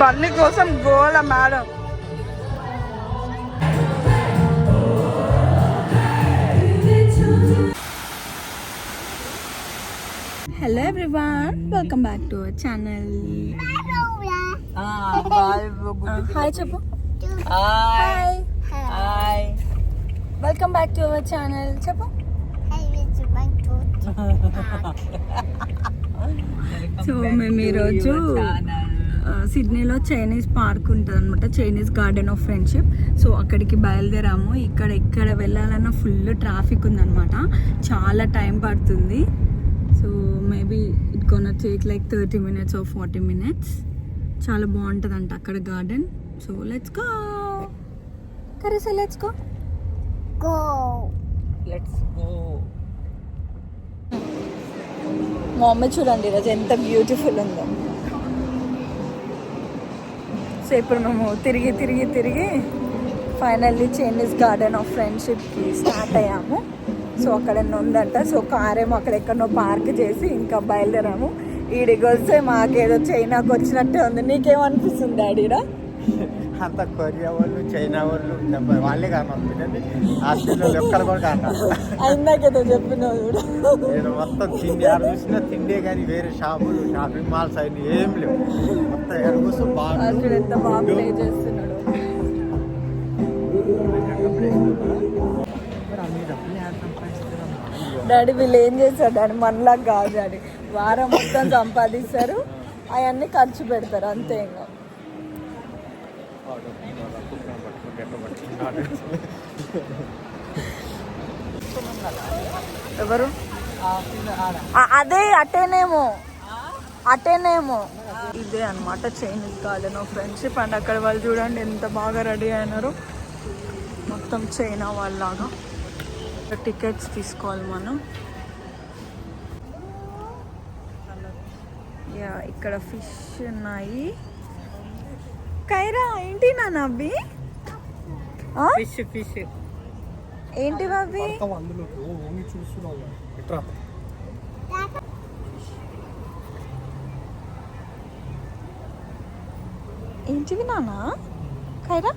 బన్నీ కోసం గోల madam. Hello everyone, welcome back to our channel. Hi చెప్పు. Hi hi, welcome back to our channel చెప్పు. So మేము ఈరోజు సిడ్నీలో చైనీస్ పార్క్ ఉంటుంది అనమాట, Chinese garden of friendship. So అక్కడికి బయలుదేరాము. ఇక్కడ వెళ్ళాలన్న ఫుల్ ట్రాఫిక్ ఉందన్నమాట, చాలా టైం పడుతుంది. So maybe it gonna take like 30 minutes or 40 minutes. చాలా బాగుంటుంది అంట అక్కడ గార్డెన్. So let's go. కరేసా లెట్స్ గో. మా అమ్మ చూడండి ఈరోజు ఎంత బ్యూటిఫుల్ ఉందో. సో ఇప్పుడు మేము తిరిగి ఫైనల్లీ చైనీస్ గార్డెన్ ఆఫ్ ఫ్రెండ్షిప్కి స్టార్ట్ అయ్యాము. సో అక్కడ ఉందంట. సో కారేమో అక్కడ ఎక్కడో పార్క్ చేసి ఇంకా బయలుదేరాము. ఈడికి వస్తే మాకేదో చైనాకి వచ్చినట్టే ఉంది. నీకేమనిపిస్తుంది డాడీడా? అంత కొరియా వాళ్ళు, చైనా వాళ్ళు వాళ్ళే కానొస్తుంది. ఆస్ట్రేలియాలో ఎక్కడ కూడా కాదు. ఇందాకేదో చెప్పినావు చూడు. నేను మొత్తం తిండి ఆడ చూసినా తిండే కానీ వేరే షాపులు, షాపింగ్ మాల్స్ అయినా ఏం లేవు. మొత్తం ఎరుగుసు బాగా ఎంత బాగా ప్లే చేస్తున్నాడు. డాడీ వీళ్ళు ఏం చేశారు డాడీ, మనలా కాదు డాడీ. వారం మొత్తం సంపాదిస్తారు, అవన్నీ ఖర్చు పెడతారు అంతే. ఇంకా ఎవరు అదే అటేనేమో ఇదే అనమాట Chinese garden of friendship. And అక్కడ వాళ్ళు చూడండి ఎంత బాగా రెడీ అయినారు, మొత్తం చైనా వాళ్ళలాగా. టికెట్స్ తీసుకోవాలి మనం. యా ఇక్కడ ఫిష్ ఉన్నాయి. కైరా ఏంటి నాన్న అవి? ఫిష్ ఏంటివి అవి? ఏంటివి నాన్న కైరా?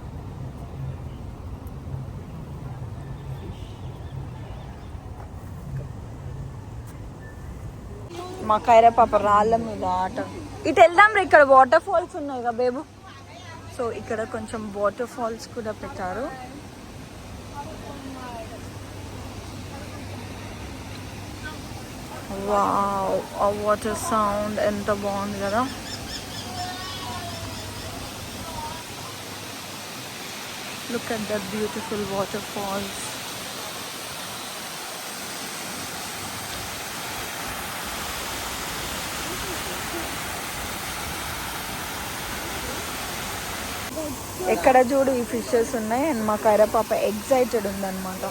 మా కైరా పాప రాళ్ళ మీద ఆట. ఇటు వెళ్దాం రా, ఇక్కడ వాటర్ ఫాల్స్ ఉన్నాయి కదా బేబు. సో ఇక్కడ కొంచెం వాటర్ ఫాల్స్ కూడా పెట్టారు. వావ్, ఆ వాటర్ సౌండ్ ఎంత బాగుంది కదా. Look at that beautiful water falls. ఎక్కడ చూడు ఈ ఫిషెస్ ఉన్నాయి. అండ్ మా కైరా పాప ఎక్సైటెడ్ ఉందన్నమాట.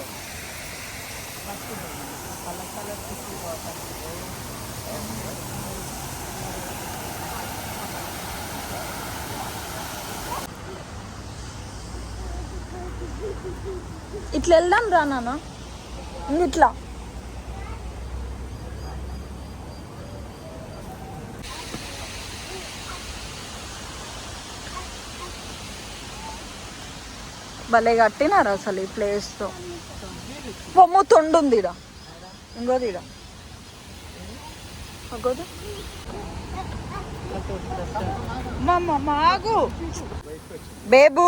ఇట్లా వెళ్దాం రా నాన్న, ఇట్లా భలే కట్టినారు అసలు ఈ ప్లేస్తో. బొమ్మ తొండుంది ఇడ, ఇంకోది ఇడ అగోదు. మాగు బేబు,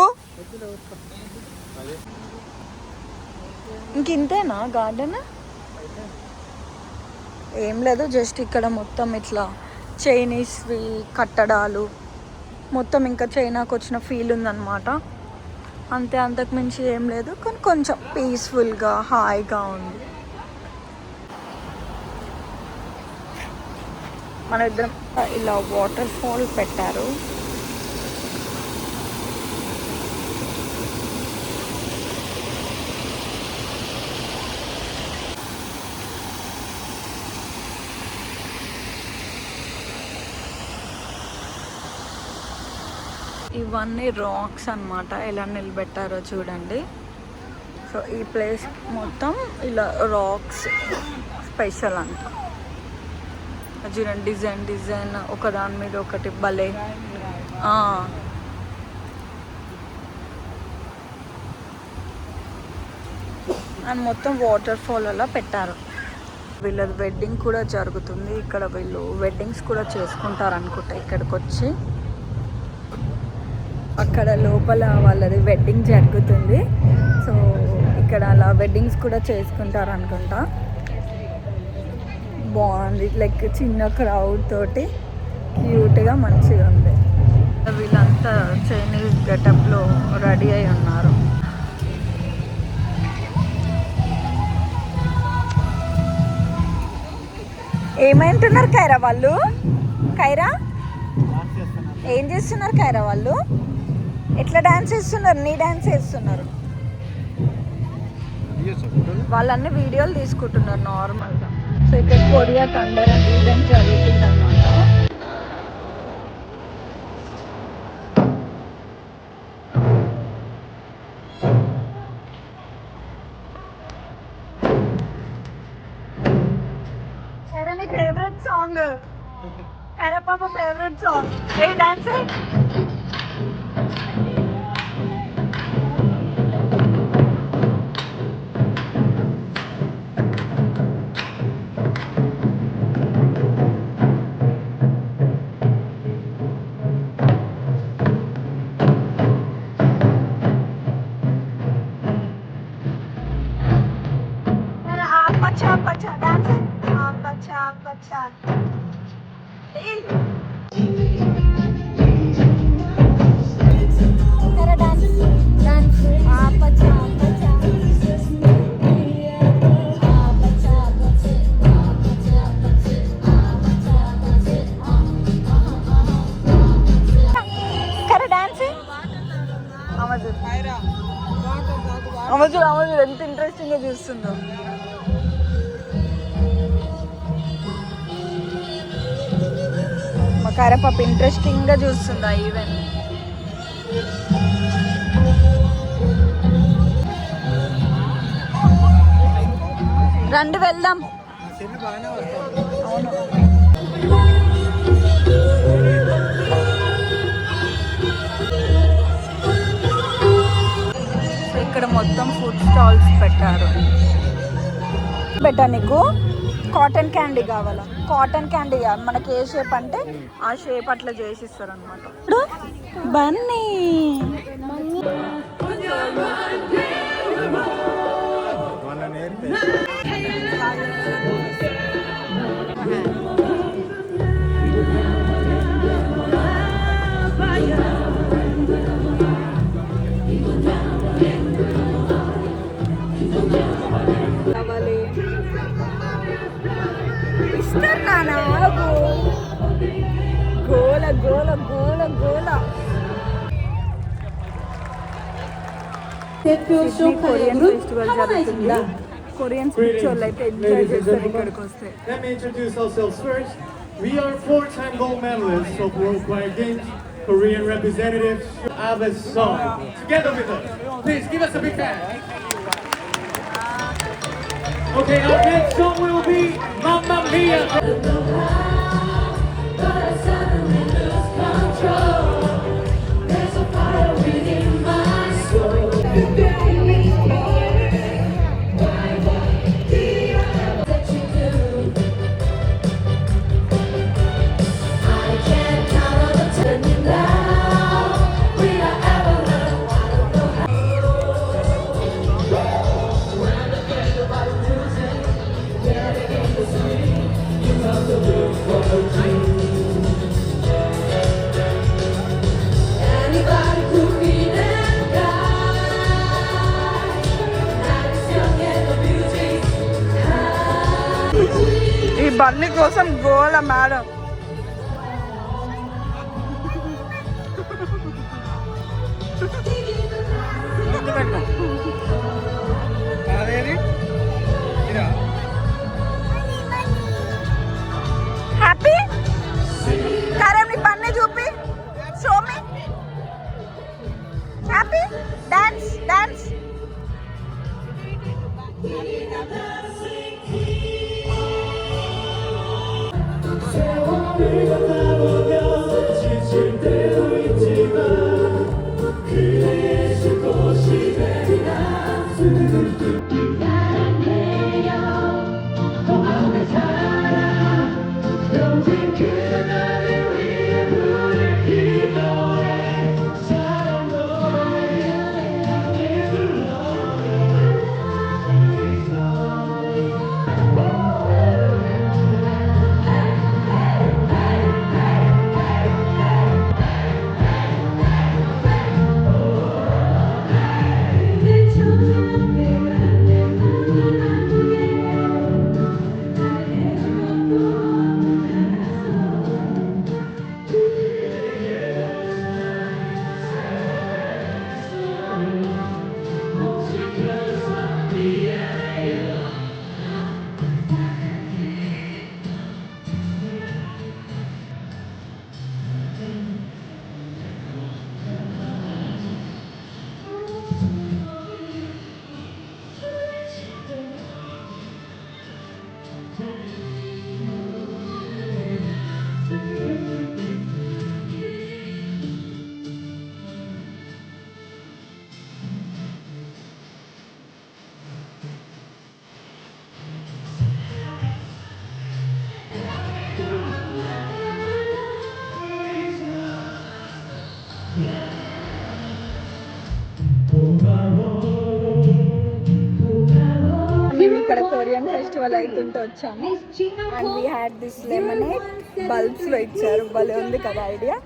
ఇంకింతేనా గార్డెన్? ఏం లేదు, జస్ట్ ఇక్కడ మొత్తం ఇట్లా చైనీస్వి కట్టడాలు మొత్తం ఇంకా చైనాకు వచ్చిన ఫీల్ ఉందన్నమాట. అంతే, అంతకు మించి ఏం లేదు. కానీ కొంచెం పీస్ఫుల్గా హాయిగా ఉంది. మన ఇద్దరం ఇలా వాటర్ ఫాల్ పెట్టారు. ఇవన్నీ రాక్స్ అన్నమాట, ఎలా నిలబెట్టారో చూడండి. సో ఈ ప్లేస్ మొత్తం ఇలా రాక్స్ స్పెషల్ అంట. చూడండి డిజైన్ డిజైన్, ఒకదాని మీద ఒకటి భలే అండ్ మొత్తం వాటర్ ఫాల్ అలా పెట్టారు. వీళ్ళది వెడ్డింగ్ కూడా జరుగుతుంది ఇక్కడ. వీళ్ళు వెడ్డింగ్స్ కూడా చేసుకుంటారు అనుకుంటా ఇక్కడికి వచ్చి. అక్కడ లోపల వాళ్ళది వెడ్డింగ్ జరుగుతుంది. సో ఇక్కడ అలా వెడ్డింగ్స్ కూడా చేసుకుంటారు అనుకుంటా. బాగుంది, లైక్ చిన్న క్రౌడ్ తోటి క్యూట్గా మంచిగా ఉంది. వీళ్ళంతా చైనీస్ గెటప్లో రెడీ అయి ఉన్నారు. ఏమంటున్నారు కైరా వాళ్ళు? కైరా ఏం చేస్తున్నారు కైరా వాళ్ళు? ఎట్లా డాన్స్ చేస్తున్నారు? నీ డాన్స్ చేస్తున్నారు. వాళ్ళన్నీ వీడియోలు తీసుకుంటున్నారు నార్మల్గా. సో ఇక్కడ కొరియా థండర్ ఈవెంట్ జరుగుతుంది అన్నమాట. నీ ఫేవరెట్ సాంగ్ కైరా పాప ఫేవరెట్ సాంగ్ ఏ డాన్స్? అమజు ఎంత ఇంట్రెస్టింగ్ గా చూస్తుందో. మా కైరా పాప ఇంట్రెస్టింగ్ గా చూస్తుందా ఈవెంట్. రండి వెళ్దాం. అవును ఇక్కడ మొత్తం ఫుడ్ స్టాల్స్ పెట్టారు. నీకు కాటన్ క్యాండీ కావాలా? కాటన్ క్యాండీ మనకి ఏ షేప్ అంటే ఆ షేప్ అట్లా చేసిస్తారు అనమాట. బన్నీ ఇస్తారు నాన్న. గోల గోల గోల గోల. కొరియన్ ఫెస్టివల్ జరుగుతుంది. కొరియన్స్ పిక్చర్లు అయితే ఎంజాయ్ చేస్తారు ఇక్కడికి వస్తే. Let me introduce ourselves first. We are 4-time gold medalists of World Choir Games, Korean representatives. Have a song together with us. Please give us a big hand. Okay, our next song will be Mamma Mia. ఈ బన్నీ కోసం గోల madam. Happy కరం నీ బన్నీ చూపి. Show me happy. Dance dance. So మేము ఇక్కడ Korean festival అవుతుంటే వచ్చాము and we had this lemonade bulbs లో ఇచ్చారు, భలే ఉంది కదా ఐడియా.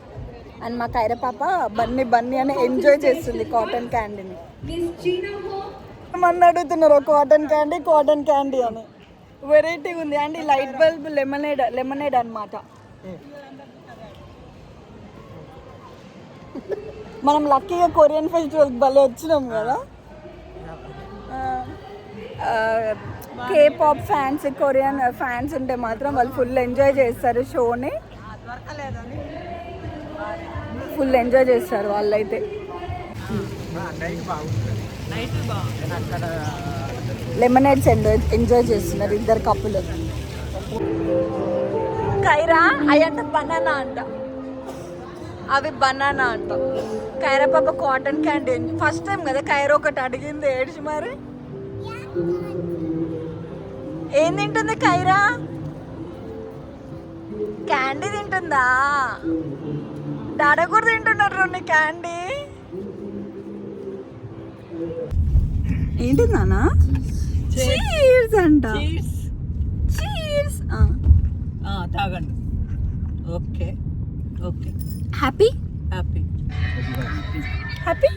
అండ్ మా కైర పాప బన్నీ బన్నీ అని ఎంజాయ్ చేస్తుంది కాటన్ క్యాండీని. మన అడుగుతున్నారు కాటన్ క్యాండీ అని, వెరైటీ ఉంది అండ్ లైట్ బల్బ్ లెమనేడ్ అన్నమాట. మనం లక్కీగా కొరియన్ ఫెస్టివల్కి భలే వచ్చినాం కదా. K-pop ఫ్యాన్స్, కొరియన్ ఫ్యాన్స్ ఉంటే మాత్రం వాళ్ళు ఫుల్ ఎంజాయ్ చేస్తారు షోని, ఫుల్ ఎంజాయ్ చేస్తారు వాళ్ళైతే. లెమనేడ్స్ ఎంజాయ్ చేస్తున్నారు ఇద్దరు కప్పులు. కైరా అవి అంట బనానా అంట, అవి బనానా అంట. కైరా పాప కాటన్ క్యాండీ ఫస్ట్ టైం కదా కైరా ఒకటి అడిగింది, ఏడ్చి మరి. ఏం తింటుంది కైరా? క్యాండీ తింటుందా? డాడా కూడా తింటున్నారు నీ క్యాండీ. ఏంటి నానా? చీర్స్ అంట, చీర్స్. తాగండి. Okay okay. Happy happy happy.